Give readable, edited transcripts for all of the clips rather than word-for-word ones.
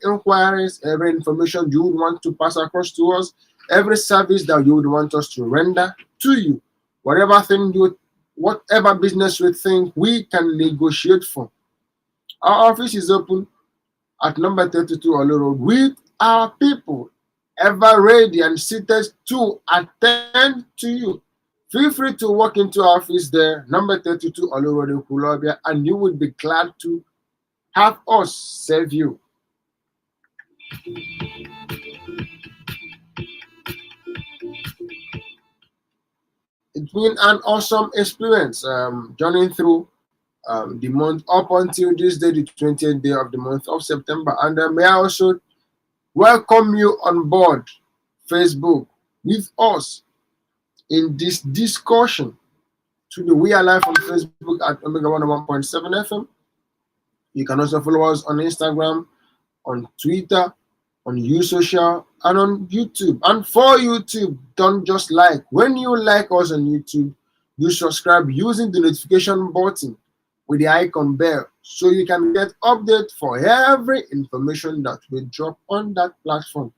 inquiries, every information you would want to pass across to us, every service that you would want us to render to you, whatever business you think we can negotiate for. Our office is open at number 32 Olu Road with our people ever ready and seated to attend to you. Feel free to walk into our office there, number 32 Olu Road in Kulobia, and you would be glad to have us serve you. It's been an awesome experience journeying through the month up until this day, the 20th day of the month of September. And may I also welcome you on board Facebook with us in this discussion. We are live on Facebook at Omega 101.7 FM. You can also follow us on Instagram, on Twitter, on YouSocial, and on YouTube. And for YouTube, don't just like. When you like us on YouTube, you subscribe using the notification button with the icon bell so you can get updates for every information that we drop on that platform.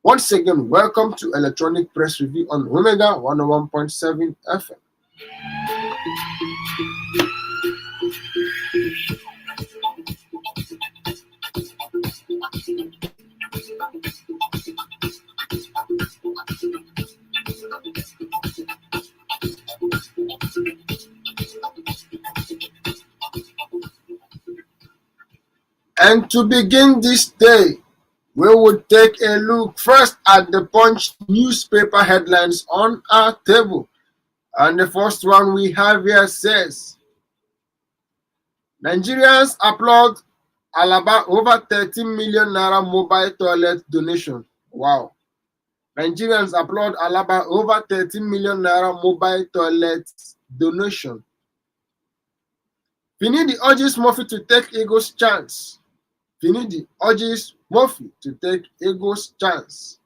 Once again, welcome to Electronic Press Review on Omega 101.7 FM. And to begin this day, we will take a look first at the Punch newspaper headlines on our table. And the first one we have here says, Nigerians applaud Alaba over 13 million naira mobile toilet donation. Wow. Nigerians applaud Alaba over 13 million naira mobile toilet donation. Finidi urges Murphy to take Ego's chance. Finidi urges Murphy to take Ego's chance.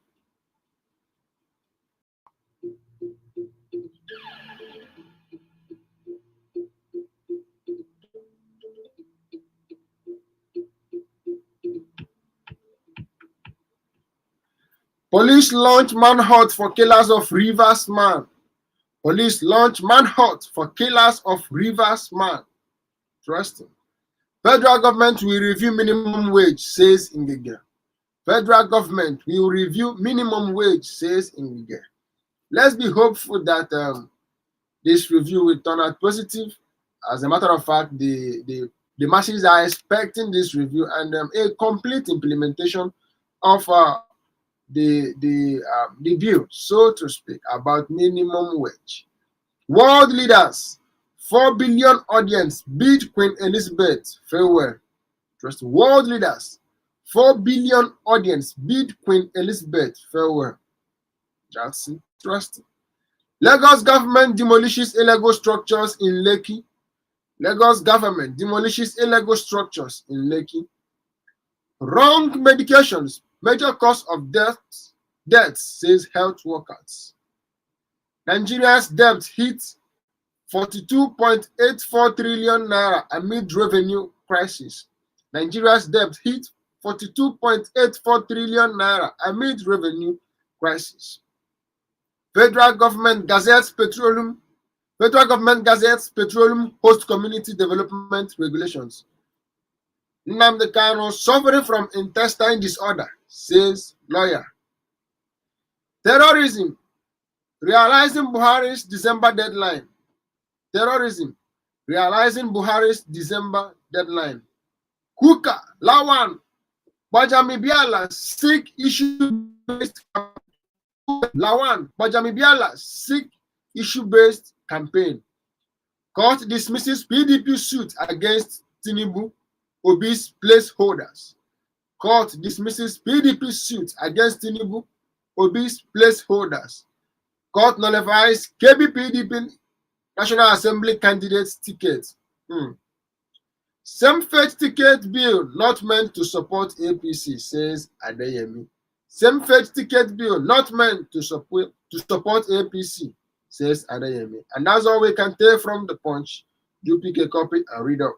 Police launch manhunt for killers of Rivers man. Police launch manhunt for killers of Rivers man. Interesting. Federal government will review minimum wage, says Ngige. Federal government will review minimum wage, says Ngige. Let's be hopeful that this review will turn out positive. As a matter of fact, the masses are expecting this review and a complete implementation of the bill, so to speak, about minimum wage. World leaders, 4 billion audience bid Queen Elizabeth farewell. Trust world leaders, 4 billion audience bid Queen Elizabeth farewell. That's interesting. Lagos government demolishes illegal structures in Lekki. Lagos government demolishes illegal structures in Lekki. Wrong medications, major cause of deaths, says health workers. Nigeria's debt hits 42.84 trillion naira amid revenue crisis. Nigeria's debt hit 42.84 trillion naira amid revenue crisis. Federal government gazettes petroleum host community development regulations. Nnamdi Kanu suffering from intestinal disorder, says lawyer. Terrorism, realizing Buhari's December deadline. Terrorism, realizing Buhari's December deadline. Kuka, Lawan, Bajamibiala seek issue-based campaign. Lawan, Bajamibiala seek issue-based campaign. Court dismisses PDP suit against Tinubu, Obi's placeholders. Court dismisses PDP suit against Tinubu, Obi's placeholders. Court nullifies KB PDP National Assembly candidates tickets. Same-faith ticket bill not meant to support APC, says Adeyemi. Same-faith ticket bill not meant to support APC, says Adeyemi. And that's all we can take from the Punch. You pick a copy and read up.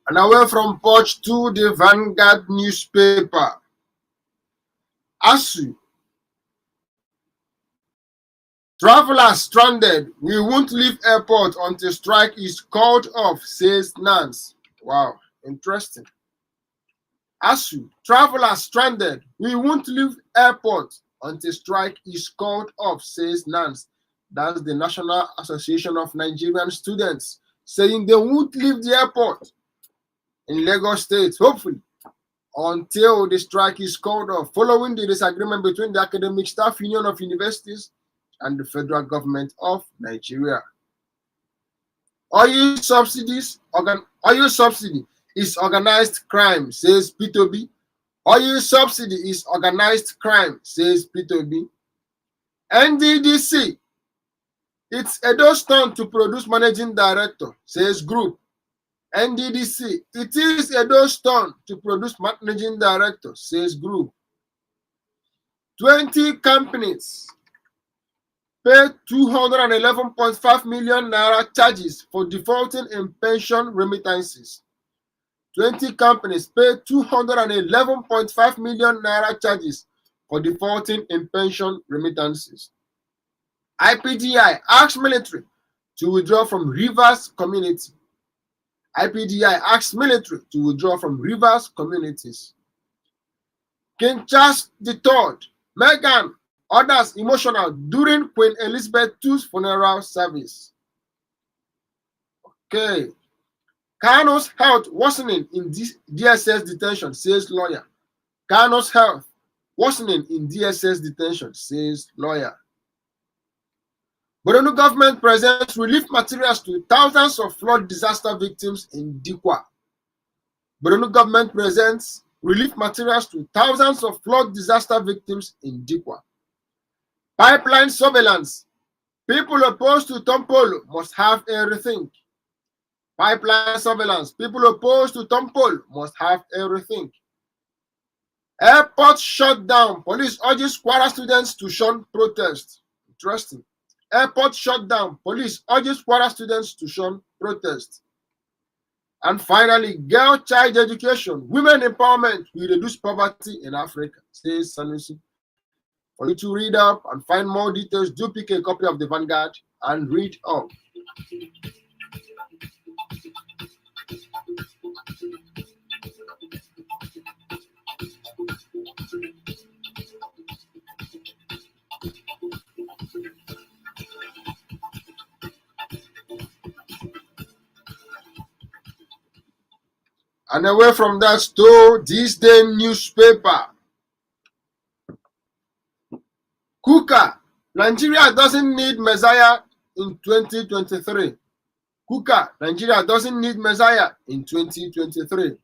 And away from Punch to the Vanguard newspaper. ASUU. Travelers stranded. We won't leave airport until strike is called off, says NANS. Wow, interesting. ASUU. Travelers stranded. We won't leave airport until strike is called off, says NANS. That's the National Association of Nigerian Students, saying they won't leave the airport in Lagos State, hopefully, until the strike is called off, following the disagreement between the Academic Staff Union of Universities and the federal government of Nigeria. Oil subsidy is organized crime, says P2B. Oil subsidy is organized crime, says P2B. NDDC, it's Edo's turn to produce managing director, says group. NDDC, it is Edo's turn to produce managing director, says group. 20 companies pay 211.5 million naira charges for defaulting in pension remittances. 20 companies pay 211.5 million naira charges for defaulting in pension remittances. IPDI asks military to withdraw from Rivers community. IPDI asks military to withdraw from Rivers communities. King Charles III, Meghan, others emotional during Queen Elizabeth II's funeral service. Okay. Kano's health worsening in DSS detention, says lawyer. Kano's health worsening in DSS detention, says lawyer. Borno government presents relief materials to thousands of flood disaster victims in Dikwa. Borno government presents relief materials to thousands of flood disaster victims in Dikwa. Pipeline surveillance. People opposed to Tompolo must have a rethink. Pipeline surveillance. People opposed to Tompolo must have a rethink. Airport shut down. Police urges Kwara students to shun protest. Interesting. Airport shut down. Police urges Kwara students to shun protest. And finally, girl child education. Women empowerment will reduce poverty in Africa, says Sanusi. For you to read up and find more details, do pick a copy of the Vanguard and read up. And away from that, to this day newspaper. Kuka, Nigeria doesn't need Messiah in 2023. Kuka, Nigeria doesn't need Messiah in 2023.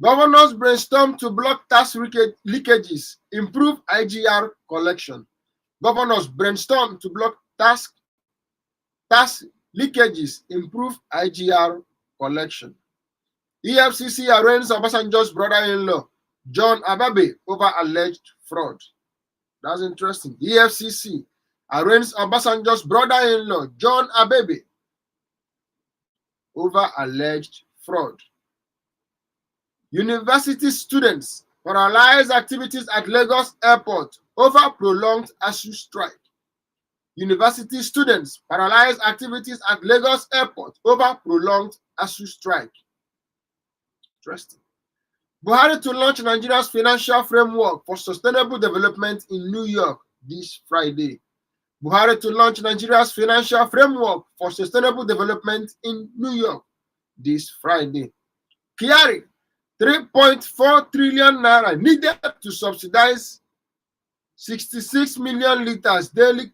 Governors brainstorm to block tax leakages, improve IGR collection. Governors brainstorm to block tax leakages, improve IGR collection. EFCC arraigns Obasanjo's brother-in-law, John Ababe, over alleged fraud. That's interesting. EFCC arraigns Obasanjo's brother-in-law, John Ababe, over alleged fraud. University students paralyze activities at Lagos Airport over prolonged ASUU strike. University students paralyze activities at Lagos Airport over prolonged ASUU strike. Interesting. Buhari to launch Nigeria's financial framework for sustainable development in New York this Friday. Buhari to launch Nigeria's financial framework for sustainable development in New York this Friday. Kyari, 3.4 trillion naira needed to subsidize 66 million liters daily.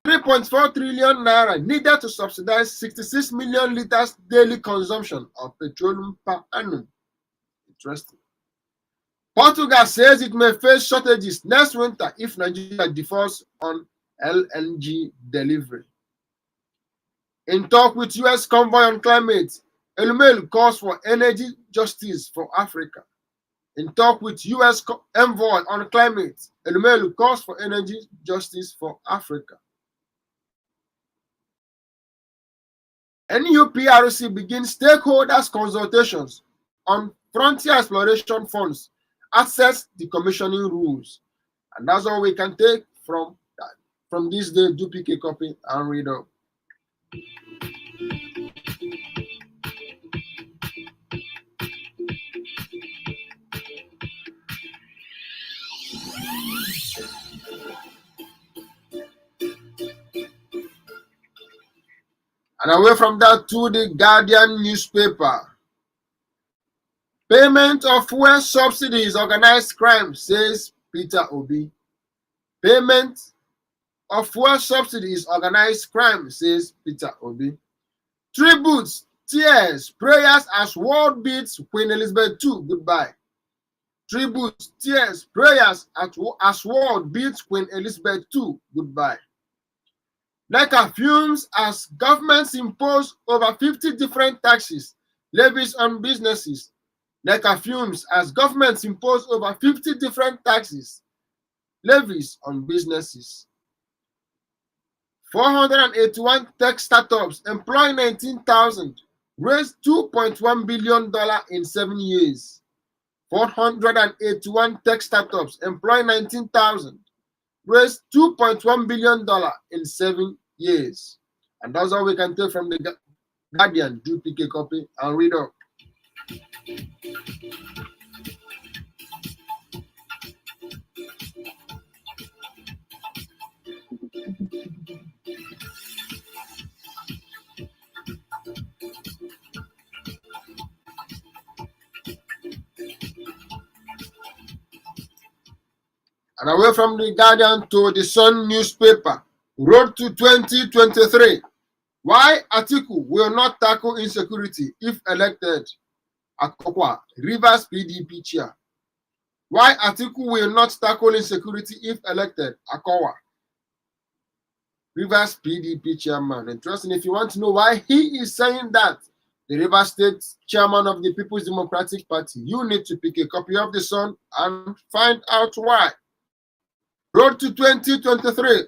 3.4 trillion naira needed to subsidize 66 million liters daily consumption of petroleum per annum. Interesting. Portugal says it may face shortages next winter if Nigeria defaults on LNG delivery. In talk with U.S. convoy on climate, Elumelu calls for energy justice for Africa. In talk with U.S. envoy on climate, Elumelu calls for energy justice for Africa. NUPRC begins stakeholders consultations on frontier exploration funds, access decommissioning rules. And that's all we can take from that. From this day, do pick a copy and read up. And away from that to the Guardian newspaper. Payment of fuel subsidy is organized crime, says Peter Obi. Payment of fuel subsidy is organized crime, says Peter Obi. Tributes, tears, prayers as world bids Queen Elizabeth II goodbye. Tributes, tears, prayers as world bids Queen Elizabeth II goodbye. NECA fumes as governments impose over 50 different taxes, levies on businesses. NECA fumes as governments impose over 50 different taxes, levies on businesses. 481 tech startups employ 19,000, raised $2.1 billion in 7 years. 481 tech startups employ 19,000, raised $2.1 billion in 7 years. And that's all we can take from the Guardian. Do pick a copy and read up. And away from the Guardian to the Sun newspaper. Road to 2023. Why Atiku will not tackle insecurity if elected? Akokwa, Rivers PDP chair. Why Atiku will not tackle insecurity if elected? Akokwa, Rivers PDP chairman. Interesting. If you want to know why he is saying that, the Rivers State chairman of the People's Democratic Party, you need to pick a copy of the Sun and find out why. Road to 2023.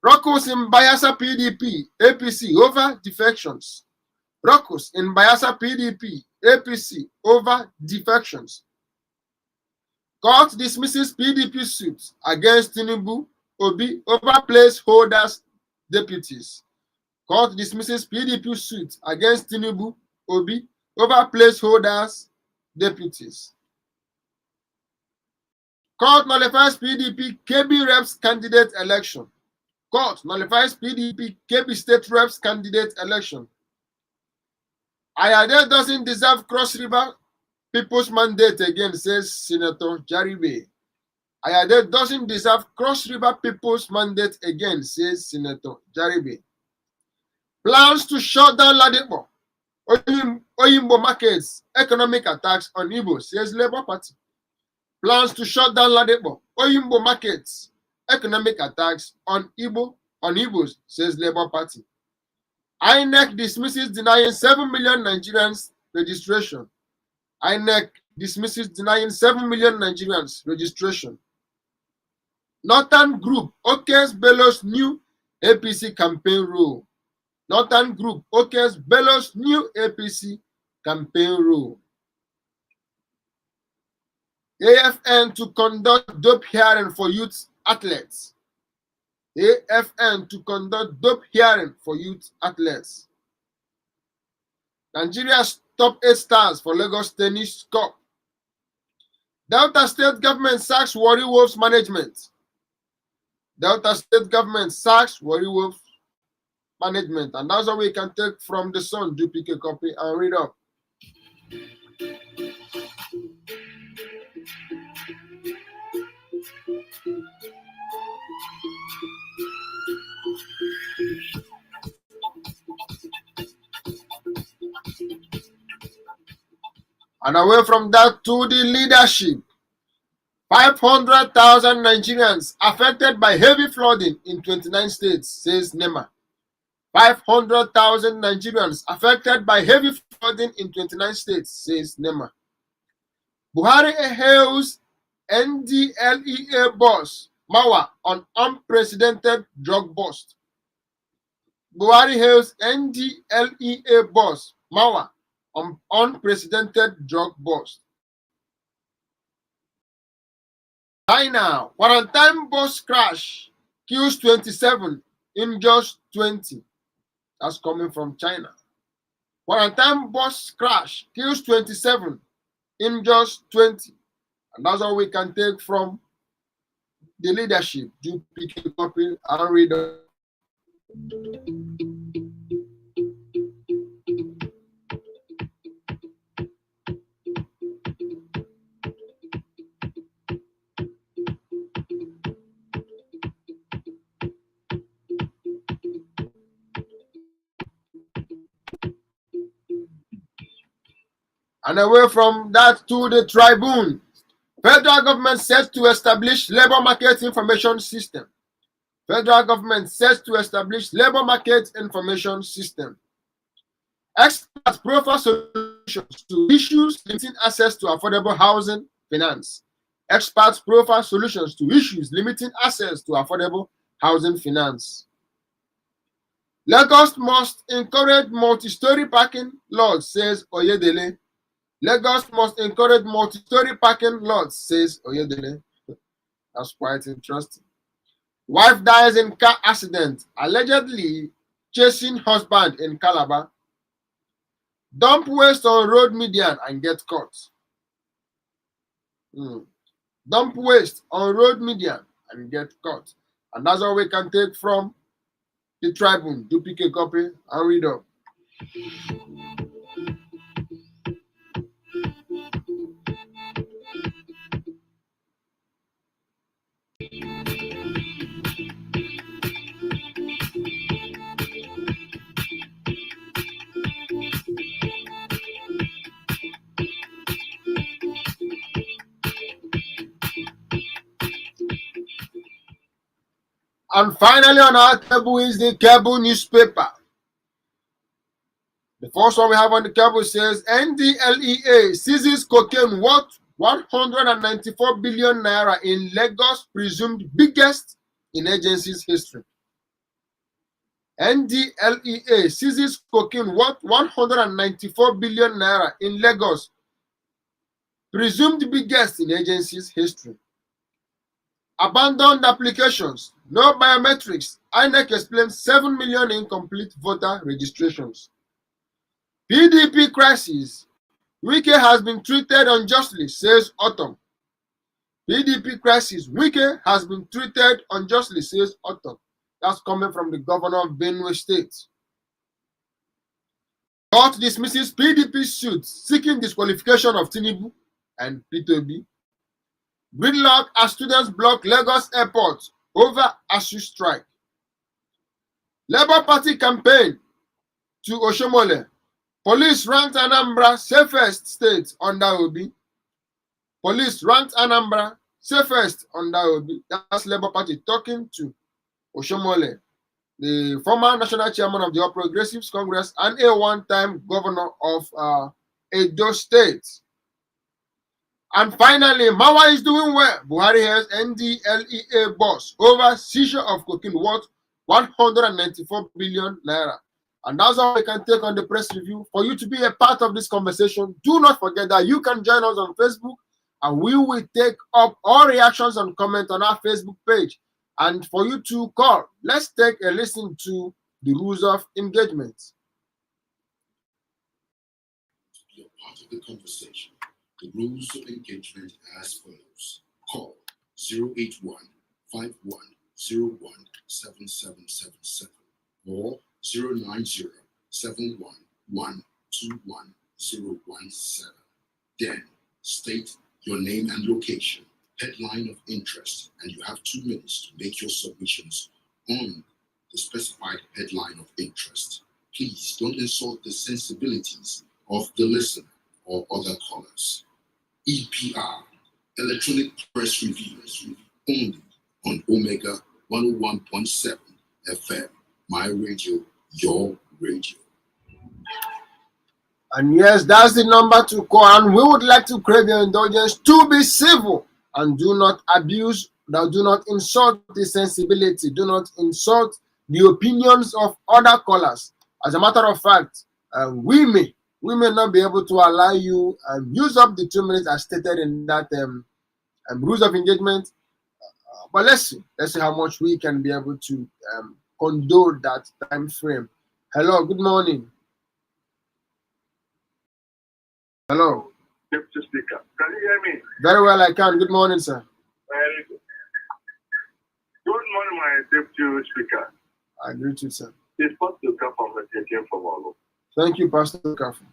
Ruckus in Bayelsa PDP, APC over defections. Ruckus in Bayelsa PDP, APC over defections. Court dismisses PDP suit against Tinubu, Obi over placeholders deputies. Court dismisses PDP suit against Tinubu, Obi over placeholders deputies. Court nullifies PDP KB reps candidate election. Court nullifies PDP KB state reps candidate election. Ayade doesn't deserve Cross River People's mandate again, says Senator Jaribe. Ayade doesn't deserve Cross River People's mandate again, says Senator Jaribe. Plans to shut down Ladipo, Oyimbo markets, economic attacks on Igbo, says Labour Party. Plans to shut down Ladipo, Oyimbo markets, economic attacks on Igbos, says Labour Party. INEC dismisses denying 7 million Nigerians registration. INEC dismisses denying 7 million Nigerians registration. Northern Group okays Bello's new APC campaign rule. Northern Group okays Bello's new APC campaign rule. AFN to conduct dope hearing for youth athletes. AFN to conduct dope hearing for youth athletes. Nigeria's top 8 stars for Lagos Tennis Cup. Delta State government sacks Warri Wolves management. Delta State government sacks Warri Wolves management. And that's all we can take from the Sun. Do pick a copy and read up. And away from that to the leadership. 500,000 Nigerians affected by heavy flooding in 29 states, says NEMA. 500,000 Nigerians affected by heavy flooding in 29 states, says NEMA. Buhari hails NDLEA boss Mawa on unprecedented drug bust. Buhari hails NDLEA boss Mawa on unprecedented drug bust. China, quarantine bus crash kills 27, injures 20. That's coming from China. Quarantine bus crash kills 27, injures 20. And that's all we can take from the leadership. Do pick a copy and read it. And away from that to the Tribune. Federal government sets to establish labor market information system. Federal government sets to establish labor market information system. Experts proffer solutions to issues limiting access to affordable housing finance. Experts proffer solutions to issues limiting access to affordable housing finance. Lagos must encourage multi-story parking lots, says Oyedele. Lagos must encourage multi-story parking lots, says Oyedele. That's quite interesting. Wife dies in car accident, allegedly chasing husband in Calabar. Dump waste on road median and get caught. Dump waste on road median and get caught. And that's all we can take from the Tribune. Do pick a copy and read up. And finally on our table is the Cable newspaper. The first one we have on the cable says NDLEA seizes cocaine worth 194 billion naira in Lagos, presumed biggest in agency's history. NDLEA seizes cocaine worth 194 billion naira in Lagos, presumed biggest in agency's history. Abandoned applications, no biometrics. INEC explains 7 million incomplete voter registrations. PDP crisis. Wike has been treated unjustly, says Autumn. PDP crisis. Wike has been treated unjustly, says Autumn. That's coming from the governor of Benue State. Court dismisses PDP suit seeking disqualification of Tinubu and P2B. Gridlock as students block Lagos airport over ASUU strike. Labour Party campaign to Oshomole. Police ranked Anambra safest state under Obi. Police ranked Anambra safest under Obi. That's Labour Party talking to Oshomole, the former national chairman of the All Progressives Congress and a one-time governor of Edo State. And finally, Mawa is doing well. Buhari has NDLEA boss over seizure of cocaine worth 194 billion naira. And that's all we can take on the press review. For you to be a part of this conversation, do not forget that you can join us on Facebook and we will take up all reactions and comments on our Facebook page. And for you to call, let's take a listen to the rules of engagement. To be a part of the conversation, the rules of engagement as follows. Call 081-5101-7777 or 090-711-21017. Then state your name and location. headline of interest, and you have 2 minutes to make your submissions on the specified headline of interest. Please don't insult the sensibilities of the listener or other callers. EPR, Electronic Press Review, only on Omega 101.7 FM. My radio, your radio. And yes, that's the number to call. And we would like to crave your indulgence to be civil and do not abuse, do not insult the sensibility, do not insult the opinions of other callers. As a matter of fact, we may not be able to allow you use up the 2 minutes as stated in that rules of engagement. But let's see how much we can be able to condone that time frame. Hello, good morning. Hello. Deputy Speaker, can you hear me? Very well, I can. Good morning, sir. Very good. Good morning, my Deputy Speaker. I greet you, sir. It's Pastor Kafa from Olo. Thank you, Pastor Kafa.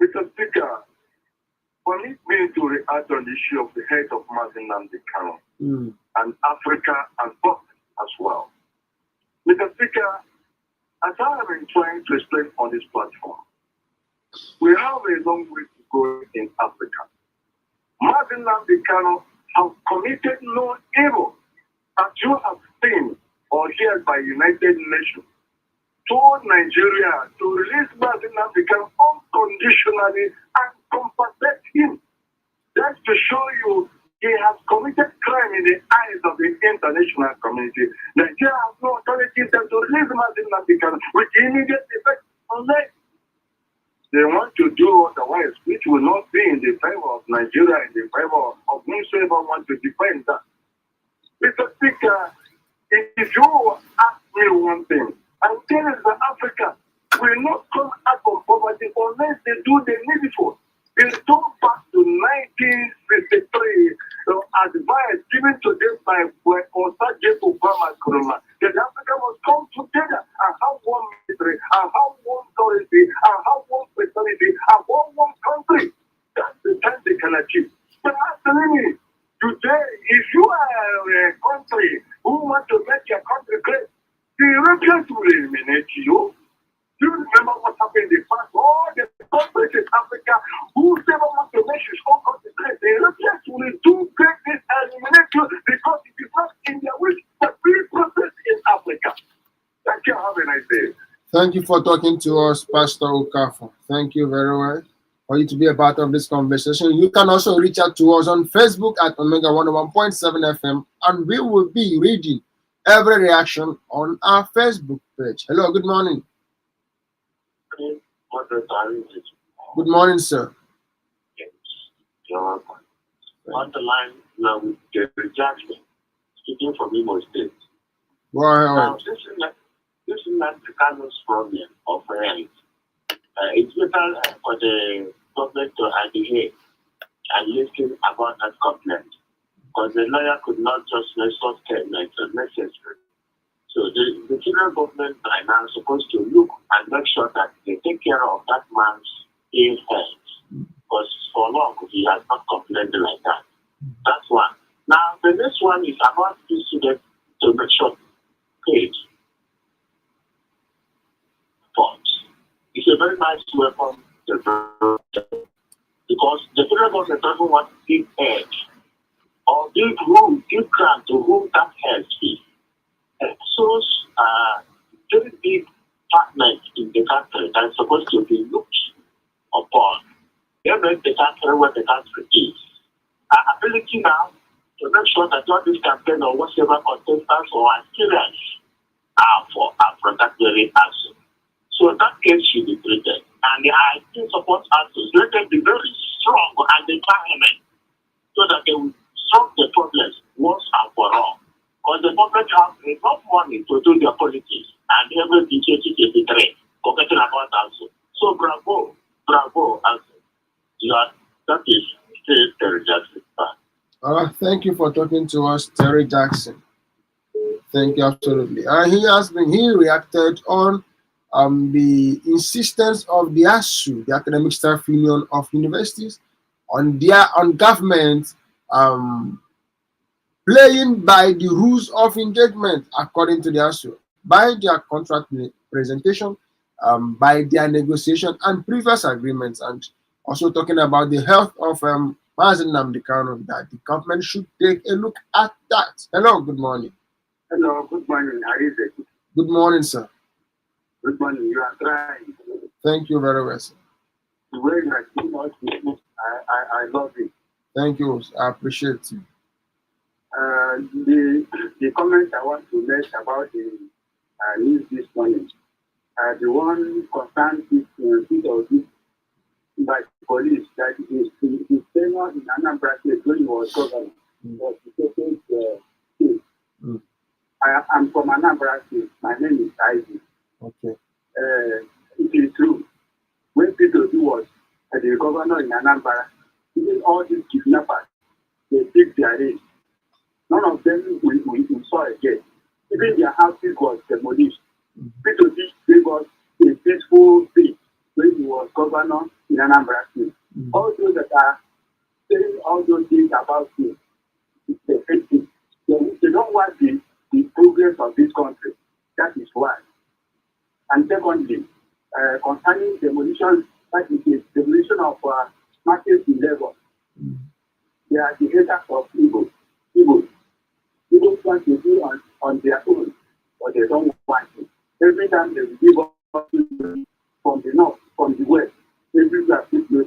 Mr. Speaker, permit me to react on the issue of the head of Martin Nandekano and Africa and God as well. Mr. Speaker, as I have been trying to explain on this platform, we have a long way to go in Africa. Martin Nandekano has committed no evil, as you have seen or heard by United Nations, told Nigeria to release Martin Nandekano unconditionally and compensate him. That's to show you he has committed crime in the eyes of the international community. Nigeria has no authority to release Martin Nandekano with immediate effect unless they want to do otherwise, which will not be in the favor of Nigeria, in the favor of whosoever wants to defend that. Mr. Speaker, if you ask me one thing, and tell us that Africa will not come out of poverty unless they do the needful. It's come back to 1963 advice given to them by Osaje Obama Kuruma that Africa must come together and have one military, and have one currency, and have one fraternity, and one country. That's the time they can achieve. But actually, today, if you are a country who want to make your country great, the Europeans will eliminate you. Do you remember what happened in the past? All the countries in Africa who never want to make his own country great, the Europeans will do greatness and eliminate you because it is not in their wish to be processed in Africa. Thank you. Have a nice day. Thank you for talking to us, Pastor Okafor. Thank you very much for you to be a part of this conversation. You can also reach out to us on Facebook at Omega 101.7 FM, and we will be reading every reaction on our Facebook page. Hello, good morning. Good morning, sir. Yes, you're welcome. On the line now with Jerry Jackson, speaking from Imo State. Go ahead. Now, this is not the kind of problem of health. It's better for the government to adhere and listen about that complaint, because the lawyer could not just make such statements unnecessary. So the federal government by now is supposed to look and make sure that they take care of that man's ill health, because for long he has not complained like that. That's one. Now the next one is about this student to make sure paid funds. It's a very nice weapon because the federal government doesn't want to give aid or give grant to whom that help is. So, very big department in the country that is supposed to be looked upon. They make the country where the country is. Our ability now to make sure that all this campaign or whatever contestants or aspirants are for that very action. So that case should be treated. And I think support us to let them be very strong and determined so that they will solve the problems once and for all. Because the government has enough money to do their politics and every DJT forgetting about also. So bravo, also. That is still Terry Jackson. All right, thank you for talking to us, Terry Jackson. Thank you, absolutely. He reacted on the insistence of the ASUU, the Academic Staff Union of Universities, on government playing by the rules of engagement according to the ASUU, by their contract presentation, by their negotiation and previous agreements, and also talking about the health of Mazen Nnamdi Kanu, that the government should take a look at that. Hello, good morning. Hello, good morning. How is it? Good morning, sir. Good morning. You are trying. Thank you very well, sir. The way you are doing all this, I love it. Thank you. I appreciate you. The comment I want to make about the news this morning, the one concerned this by the police that his tenure in Anambra State when he was governor was the second state. I'm from Anambra State. My name is Isaac. Okay. It is true. When Peter was the governor in Anambra, even all these kidnappers, they take their race. None of them we saw again. Even their houses was demolished. Peter gave us a peaceful peace when he was governor in Anambra State. All those that are saying all those things about him, it's the fake thing. They don't want the progress of this country. That is why. And secondly, concerning demolition, that is the demolition of markets in Lagos. They are the haters of evil. People want to do on their own, but they don't want to. Every time they will give up from the north, from the west, everywhere people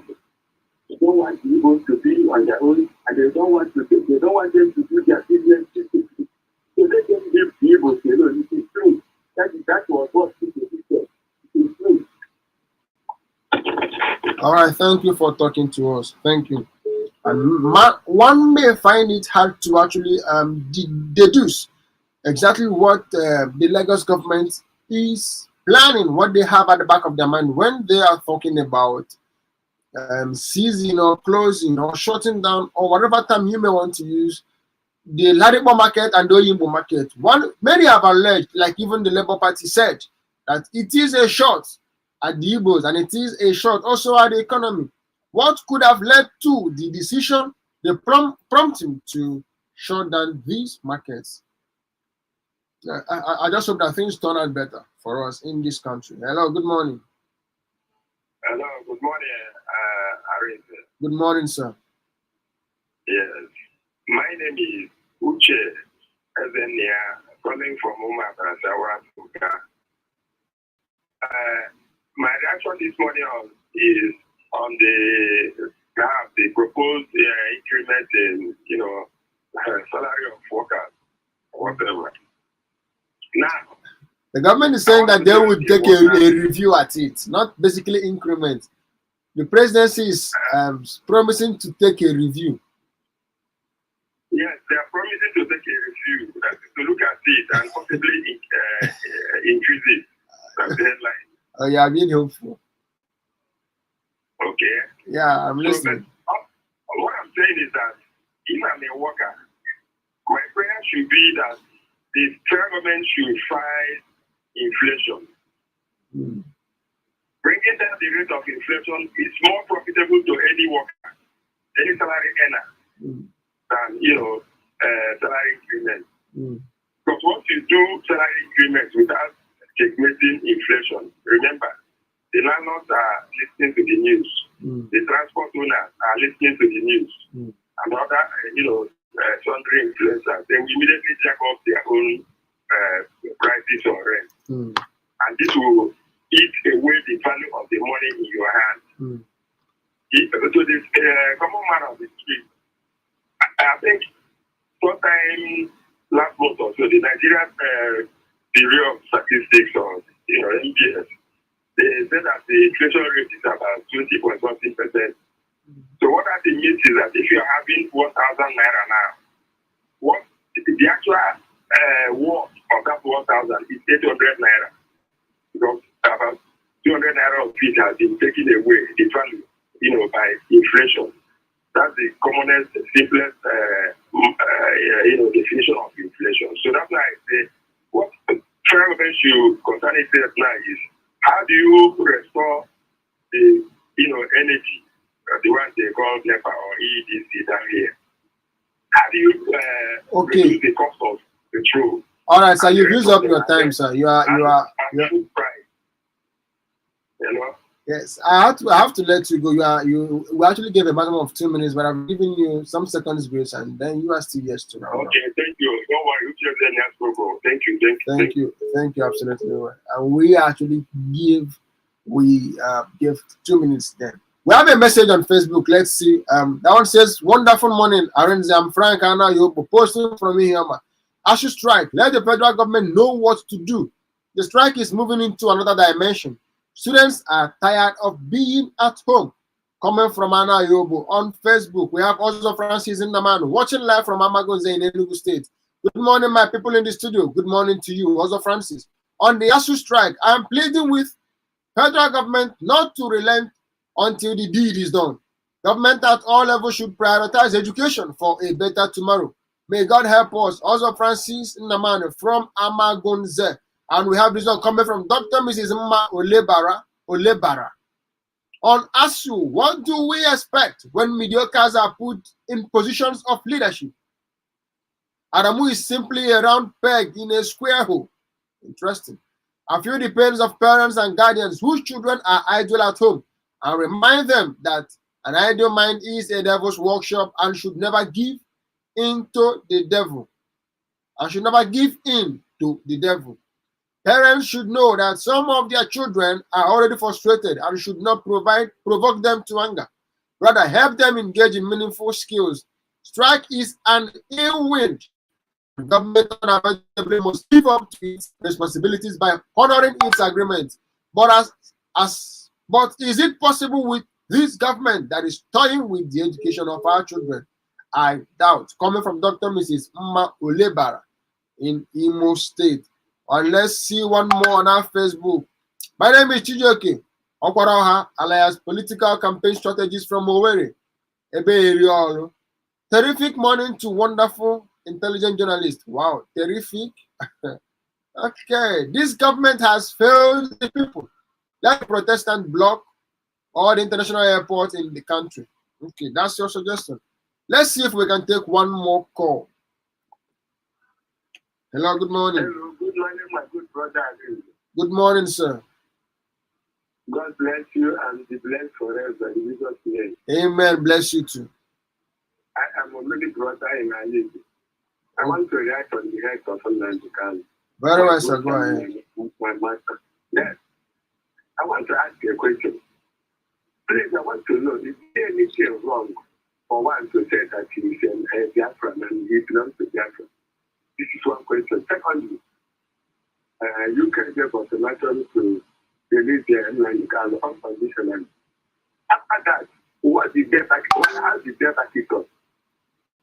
they don't want the Igbos to be on their own, and they don't want them to do their business peacefully. So let them leave the Igbos alone. It is true. That was what people said. It is true. All right, thank you for talking to us. Thank you. And one may find it hard to actually deduce exactly what the Lagos government is planning, what they have at the back of their mind when they are talking about seizing or closing or shutting down or whatever term you may want to use the Ladipo market and the Oyimbo market. Many have alleged, like even the Labour Party said, that it is a shot at the Igbos and it is a shot also at the economy. What could have led to the decision, the prompting to shut down these markets? I just hope that things turn out better for us in this country. Hello, good morning. Hello, good morning, Arin. Good morning, sir. Yes. My name is Uche Ezenia, calling from Umabarasawa. My reaction this morning is on the proposed increment in, salary of workers, whatever. Now, the government is saying that they would take a review at it, not basically increment. The presidency is promising to take a review. Yes, they are promising to take a review. That is to look at it and possibly increase it. That's the headline. Oh, yeah, being hopeful. Okay. Yeah, I'm listening. So what I'm saying is that if I'm a worker, my prayer should be that the federal government should fight inflation. Bringing down the rate of inflation is more profitable to any worker, any salary earner, than salary increment. Because once you do salary increment without checkmating inflation, remember, the landlords are listening to the news. The transport owners are listening to the news. And other, sundry influencers, they will immediately jack up their own prices or rent. And this will eat away the value of the money in your hand. So this common man of the street, I think sometime last month or so, the Nigerian Bureau of Statistics or NBS, they said that the inflation rate is about 20.something%. So what that means is that if you are having 1,000 naira now, what the actual worth of that 1,000 is 800 naira, because about 200 naira of it has been taken away, the value, by inflation. That's the commonest, simplest, definition of inflation. So that's why I say what federal government should concern itself now is how do you restore the, energy, the ones they call NEPA or EDC down here. how do you reduce the cost of petrol? All right, sir. You've used up your time, sir. You are. Food price. You know. Yes, I have to let you go. We actually gave a maximum of 2 minutes, but I'm giving you some seconds grace, and then you are still yes to round up. Okay, thank you. Don't worry, thank you. Thank you, absolutely. And we actually give 2 minutes then. We have a message on Facebook. Let's see. That one says, "Wonderful morning, Arenze. I'm Frank Anna. You're posting from me here, man. ASUU strike. Let the federal government know what to do. The strike is moving into another dimension. Students are tired of being at home." Coming from Anna Yobo on Facebook. We have also Francis Indaman watching live from Amagoze in Enugu State. Good morning, my people in the studio. Good morning to you, also Francis. On the ASUU strike, I am pleading with federal government not to relent until the deed is done. Government at all levels should prioritize education for a better tomorrow. May God help us. Also Francis Indaman from Amagoze. And we have this one coming from Dr. Mrs. Mma Olebara. On ASUU, what do we expect when mediocres are put in positions of leadership? Adamu is simply a round peg in a square hole. Interesting. I feel the pains of parents and guardians whose children are idle at home and remind them that an idle mind is a devil's workshop and should never give in to the devil. Parents should know that some of their children are already frustrated and should not provoke them to anger. Rather, help them engage in meaningful skills. Strike is an ill wind. Government unavoidably must live up to its responsibilities by honoring its agreements. But is it possible with this government that is toying with the education of our children? I doubt. Coming from Dr. Mrs. Mma Olebara in Imo State. And let's see one more on our Facebook. My name is Chijoke Okwaraha, alias Political Campaign Strategist from Owerri, Ebe Eriolo. Terrific morning to wonderful, intelligent journalists. Wow, terrific. Okay, this government has failed the people. Let the Protestant bloc or the international airport in the country. Okay, that's your suggestion. Let's see if we can take one more call. Hello, good morning. Hello, good morning, my good brother. Good morning, sir. God bless you and be blessed forever in Jesus' name. Amen. Bless you too. I am a really brother in Ireland. I want to react on the head of Nanjikan. Very well, sir. Go ahead. My master. Yes. I want to ask you a question. Please, I want to know, is there anything wrong for one to say that he is a Biafran and he belongs to Biafra? This is one question. Secondly, you can give us a matter to release the Nanjikan unconditionally. After that, what did they back it up? How did they back it up?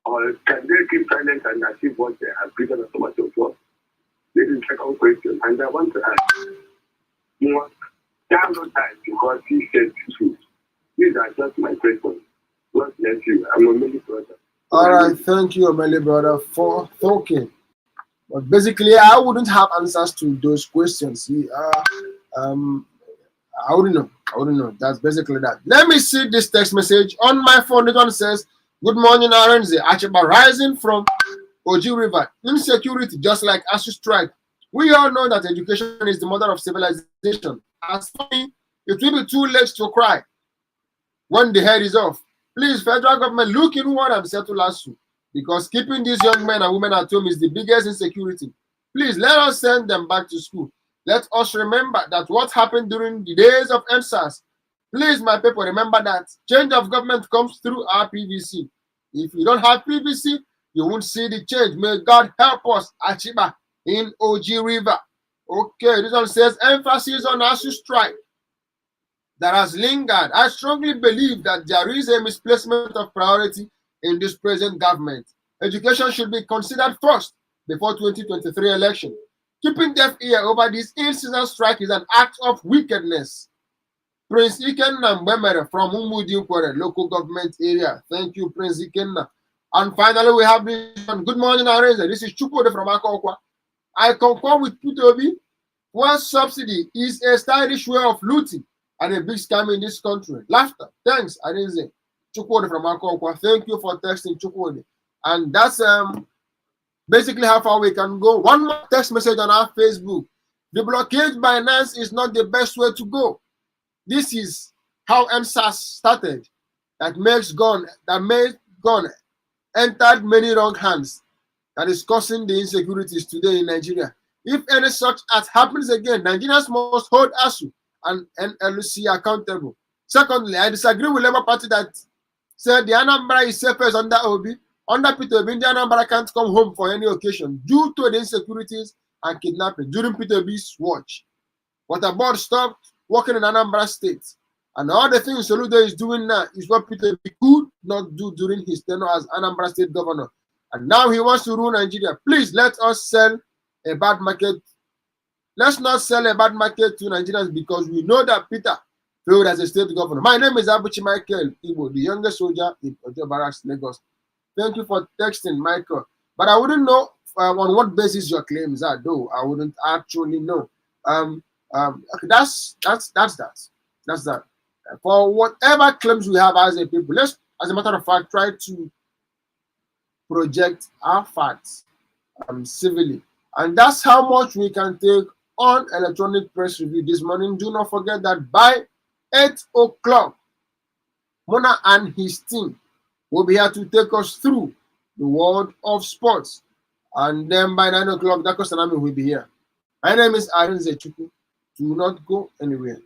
Or can they keep silent and achieve what they have given us so much of what? This is the second question. And I want to ask, down no time because he said truth. These are just my questions. God bless you. I'm a Meli brother. All right, thank you, Meli brother, for talking. But basically, I wouldn't have answers to those questions. I wouldn't know. That's basically that. Let me see this text message on my phone. This one says, "Good morning, Arenze. Achiba rising from Oji River. Insecurity, just like ASUU strike. We all know that education is the mother of civilization. As for me, it will be too late to cry when the head is off. Please, federal government, look inward and settle ASUU, because keeping these young men and women at home is the biggest insecurity. Please, let us send them back to school. Let us remember that what happened during the days of NSAS. Please, my people, remember that change of government comes through our PVC. If you don't have PVC, you won't see the change. May God help us, Achiba, in Oji River." Okay, this one says, emphasis on ASUU strike that has lingered. I strongly believe that there is a misplacement of priority in this present government. Education should be considered first before 2023 election. Keeping deaf ear over this in-season strike is an act of wickedness. Prince Ikenna Mbemere from Umudiukwere local government area. Thank you, Prince Ikenna. And finally, we have this one. Good morning, Arenze. This is Chukwode from Akokwa. I concur with Putobi. One subsidy is a stylish way of looting and a big scam in this country. Laughter. Thanks, Arenze. Chukwode from Akokwa. Thank you for texting, Chukwode. And that's basically how far we can go. One more text message on our Facebook. The blockade by NANS is not the best way to go. This is how NSAS started. That made gun entered many wrong hands. That is causing the insecurities today in Nigeria. If any such act happens again, Nigerians must hold ASUU and NLC accountable. Secondly, I disagree with Labour Party that said the Anambra is safest under Obi. Under Peter Obi, the Anambra can't come home for any occasion due to the insecurities and kidnapping during Peter Obi's watch. Water board stopped working in Anambra State. And all the things Soludo is doing now is what Peter Obi could not do during his tenure as Anambra State governor. And now he wants to rule Nigeria. Please let us sell a bad market. Let's not sell a bad market to Nigerians because we know that Peter failed as a state governor. My name is Abuchi Michael Igbo, the youngest soldier in Ojo Barracks, Lagos. Thank you for texting, Michael. But I wouldn't know on what basis your claims are, though. I wouldn't actually know. Okay, that's that. For whatever claims we have as a people, let's, as a matter of fact, try to project our facts civilly. And that's how much we can take on electronic press review this morning. Do not forget that by 8 o'clock, Mona and his team will be here to take us through the world of sports. And then by 9 o'clock, Dako Sanami will be here. My name is Arin Zechuku. Do not go anywhere.